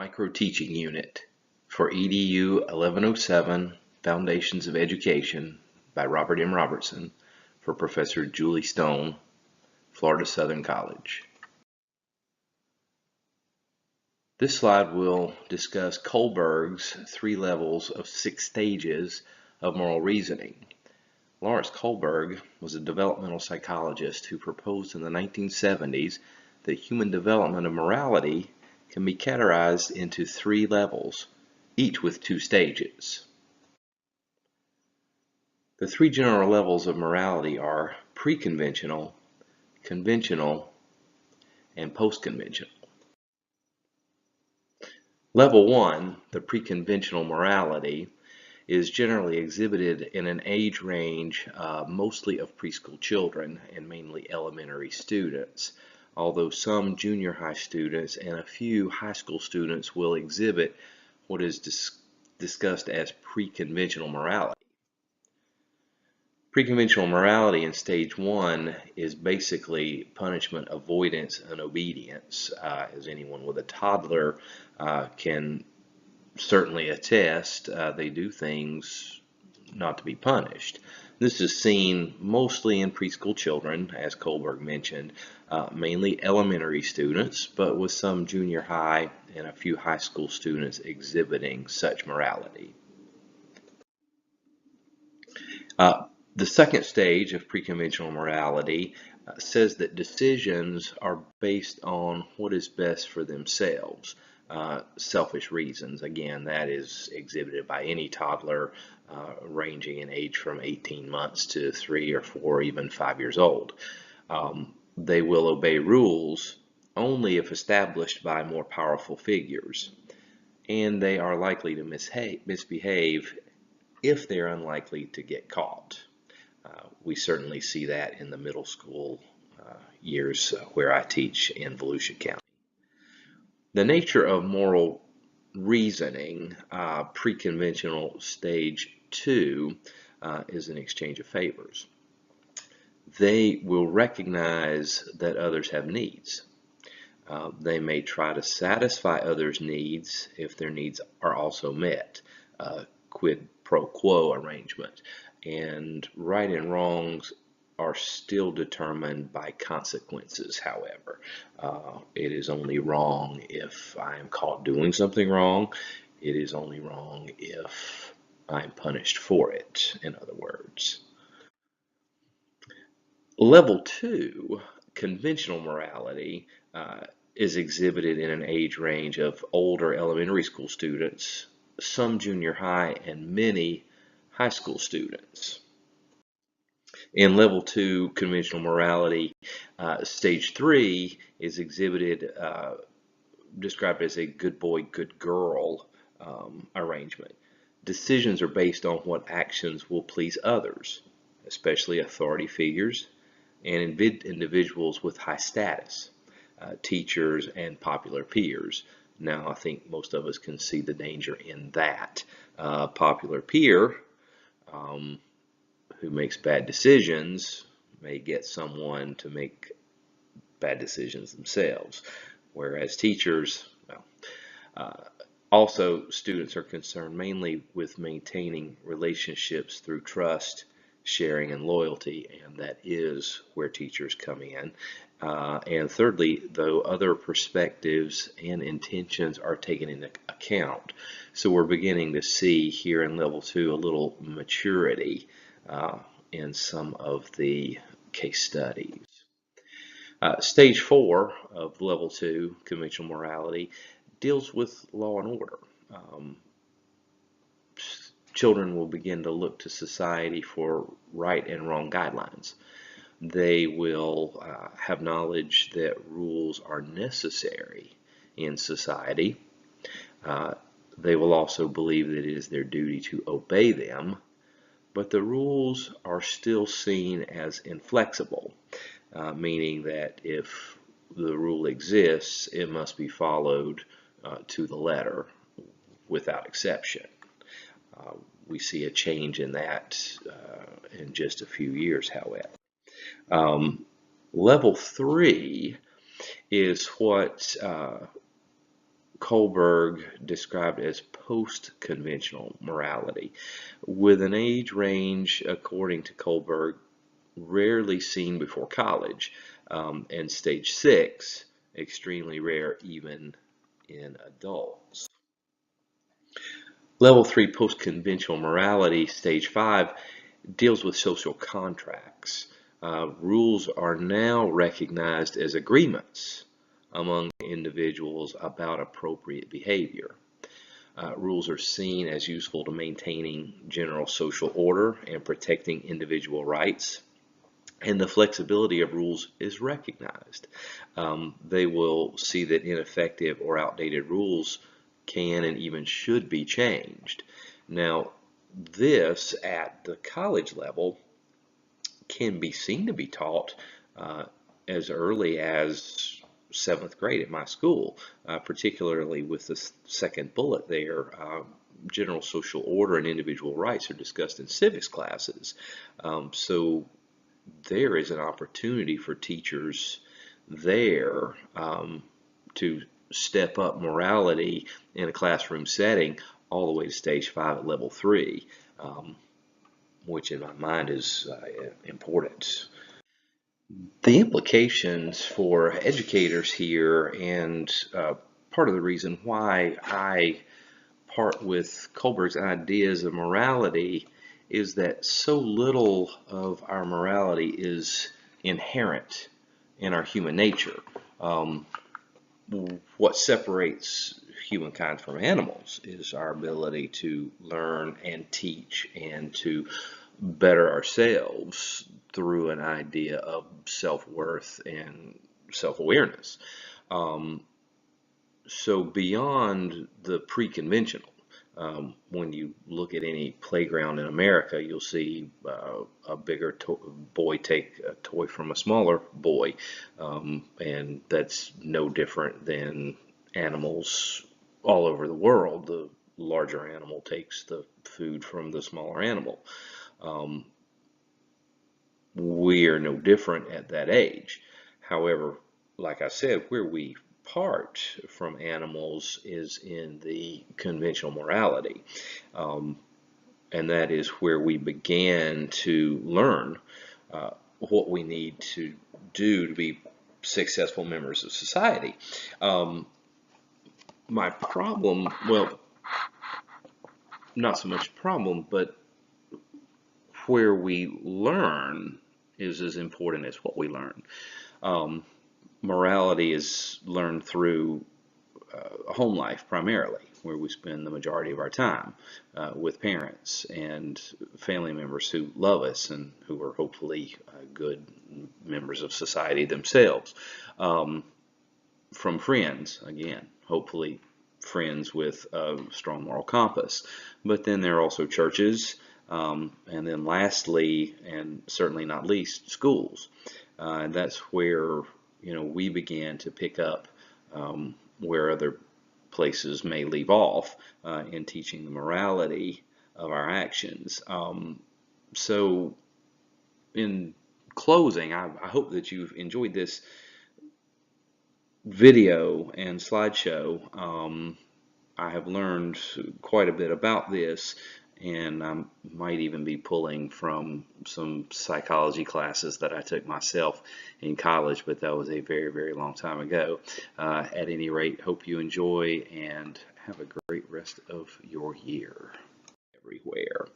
MicroTeaching Unit for EDU 1107 Foundations of Education by Robert M. Robertson for Professor Julie Stone, Florida Southern College. This slide will discuss Kohlberg's 3 levels of 6 stages of moral reasoning. Lawrence Kohlberg was a developmental psychologist who proposed in the 1970s that human development of morality can be categorized into 3 levels, each with 2 stages. The 3 general levels of morality are pre-conventional, conventional, and post-conventional. Level 1, the pre-conventional morality, is generally exhibited in an age range mostly of preschool children and mainly elementary students, although some junior high students and a few high school students will exhibit what is discussed as pre-conventional morality. Pre-conventional morality in stage 1 is basically punishment avoidance and obedience. As anyone with a toddler can certainly attest, they do things not to be punished. This is seen mostly in preschool children, as Kohlberg mentioned, mainly elementary students, but with some junior high and a few high school students exhibiting such morality. The second stage of pre-conventional morality says that decisions are based on what is best for themselves. Selfish reasons. Again, that is exhibited by any toddler ranging in age from 18 months to 3 or 4, even 5 years old. They will obey rules only if established by more powerful figures, and they are likely to misbehave if they're unlikely to get caught. We certainly see that in the middle school years where I teach in Volusia County. The nature of moral reasoning, pre-conventional stage 2, is an exchange of favors. They will recognize that others have needs. They may try to satisfy others' needs if their needs are also met. Quid pro quo arrangement. And right and wrongs are still determined by consequences, however. It is only wrong if I am caught doing something wrong. It is only wrong if I'm punished for it, in other words. Level 2, conventional morality, is exhibited in an age range of older elementary school students, some junior high, and many high school students. In level 2 conventional morality, stage 3 is exhibited, described as a good boy, good girl arrangement. Decisions are based on what actions will please others, especially authority figures and individuals with high status, teachers and popular peers. Now, I think most of us can see the danger in that. Popular peer who makes bad decisions may get someone to make bad decisions themselves, whereas teachers, well, also students are concerned mainly with maintaining relationships through trust, sharing, and loyalty, and that is where teachers come in. And thirdly, though, other perspectives and intentions are taken into account. So we're beginning to see here in level 2 a little maturity in some of the case studies. Stage 4 of level 2 conventional morality deals with law and order. Children will begin to look to society for right and wrong guidelines. They will have knowledge that rules are necessary in society. They will also believe that it is their duty to obey them, but the rules are still seen as inflexible, meaning that if the rule exists, it must be followed to the letter without exception. We see a change in that in just a few years, however. Level 3 is what Kohlberg described as post-conventional morality, with an age range, according to Kohlberg, rarely seen before college, and stage 6, extremely rare even in adults. Level 3 post-conventional morality, stage 5, deals with social contracts. Rules are now recognized as agreements among individuals about appropriate behavior. Rules are seen as useful to maintaining general social order and protecting individual rights, and the flexibility of rules is recognized. They will see that ineffective or outdated rules can and even should be changed. Now, this at the college level can be seen to be taught as early as 7th grade at my school, particularly with the second bullet there. General social order and individual rights are discussed in civics classes. So there is an opportunity for teachers there to step up morality in a classroom setting all the way to stage 5 at level 3, which in my mind is important. The implications for educators here, and part of the reason why I part with Kohlberg's ideas of morality, is that so little of our morality is inherent in our human nature. What separates humankind from animals is our ability to learn and teach and to better ourselves through an idea of self-worth and self-awareness. So beyond the pre-conventional, when you look at any playground in America, you'll see a bigger boy take a toy from a smaller boy, and that's no different than animals all over the world. The larger animal takes the food from the smaller animal. We are no different at that age. However, like I said, where we part from animals is in the conventional morality. And that is where we began to learn what we need to do to be successful members of society. My problem, well, not so much problem, but where we learn is as important as what we learn. Morality is learned through home life primarily, where we spend the majority of our time with parents and family members who love us and who are hopefully good members of society themselves. From friends, again, hopefully friends with a strong moral compass. But then there are also churches, and then lastly, and certainly not least, schools. And that's where we began to pick up where other places may leave off in teaching the morality of our actions. So in closing, I hope that you've enjoyed this video and slideshow. I have learned quite a bit about this, and I might even be pulling from some psychology classes that I took myself in college, but that was a very, very long time ago. At any rate, hope you enjoy and have a great rest of your year everywhere.